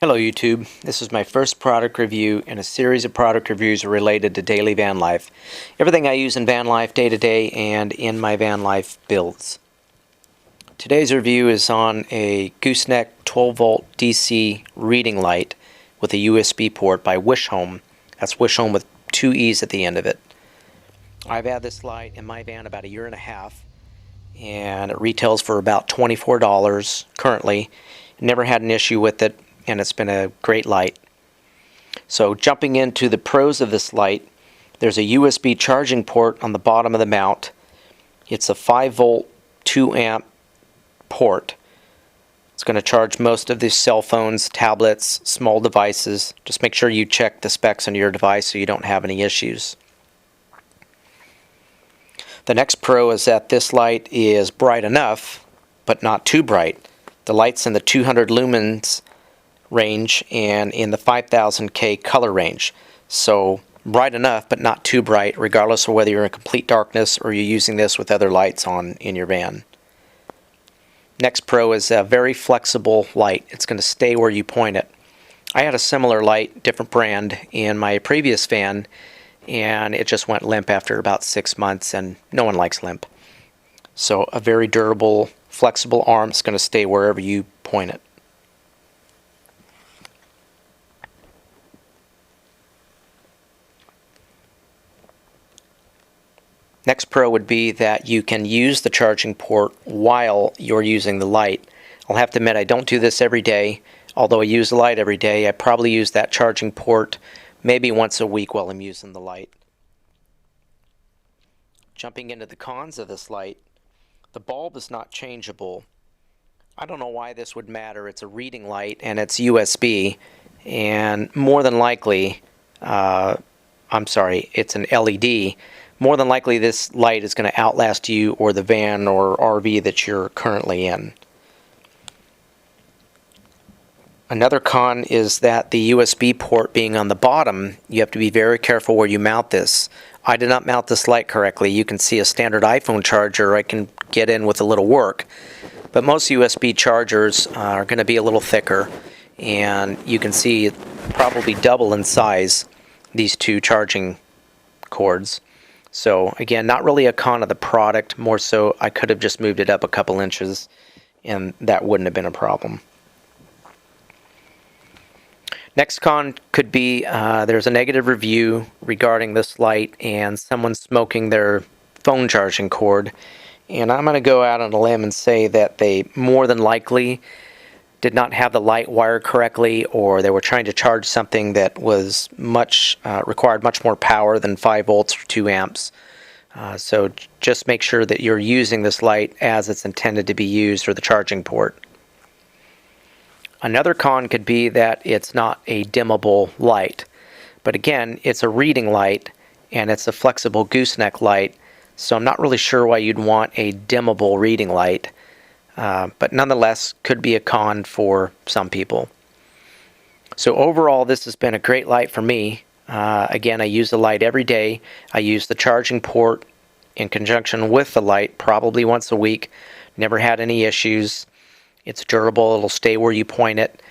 Hello YouTube, this is my first product review in a series of product reviews related to daily van life. Everything I use in van life day to day and in my van life builds. Today's review is on a gooseneck 12 volt DC reading light with a USB port by WisHomee. That's WisHomee with two E's at the end of it. I've had this light in my van about a year and a half and it retails for about $24 currently. Never had an issue with it, and it's been a great light. So jumping into the pros of this light, there's a USB charging port on the bottom of the mount. It's a 5 volt 2 amp port. It's going to charge most of these cell phones, tablets, small devices. Just make sure you check the specs on your device so you don't have any issues. The next pro is that this light is bright enough, but not too bright. The light's in the 200 lumens range and in the 5000K color range. So bright enough, but not too bright, regardless of whether you're in complete darkness or you're using this with other lights on in your van. Next pro is a very flexible light. It's going to stay where you point it. I had a similar light, different brand, in my previous van, and it just went limp after about 6 months, and no one likes limp. So a very durable, flexible arm is going to stay wherever you point it. Next pro would be that you can use the charging port while you're using the light. I'll have to admit I don't do this every day. Although I use the light every day, I probably use that charging port maybe once a week while I'm using the light. Jumping into the cons of this light, the bulb is not changeable. I don't know why this would matter. It's a reading light and it's USB, and more than likely, it's an LED. More than likely this light is going to outlast you or the van or RV that you're currently in. Another con is that the USB port being on the bottom, you have to be very careful where you mount this. I did not mount this light correctly. You can see a standard iPhone charger I can get in with a little work. But most USB chargers are going to be a little thicker, and you can see probably double in size these two charging cords. So again, not really a con of the product, more so I could have just moved it up a couple inches and that wouldn't have been a problem. Next con could be there's a negative review regarding this light and someone smoking their phone charging cord. And I'm going to go out on a limb and say that they more than likely did not have the light wired correctly, or they were trying to charge something that was required much more power than 5 volts or 2 amps. So just make sure that you're using this light as it's intended to be used, or the charging port. Another con could be that it's not a dimmable light. But again, it's a reading light and it's a flexible gooseneck light, so I'm not really sure why you'd want a dimmable reading light. But nonetheless, could be a con for some people. So overall, this has been a great light for me. Again, I use the light every day. I use the charging port in conjunction with the light probably once a week. Never had any issues. It's durable. It'll stay where you point it.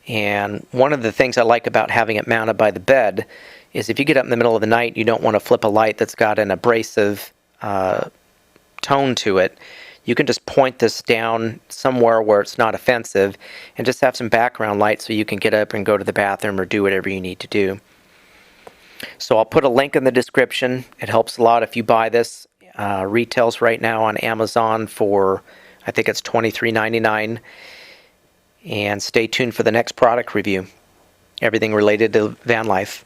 And one of the things I like about having it mounted by the bed is if you get up in the middle of the night, you don't want to flip a light that's got an abrasive tone to it. You can just point this down somewhere where it's not offensive and just have some background light so you can get up and go to the bathroom or do whatever you need to do. So I'll put a link in the description. It helps a lot if you buy this. Retails right now on Amazon for, I think it's $23.99. And stay tuned for the next product review. Everything related to van life.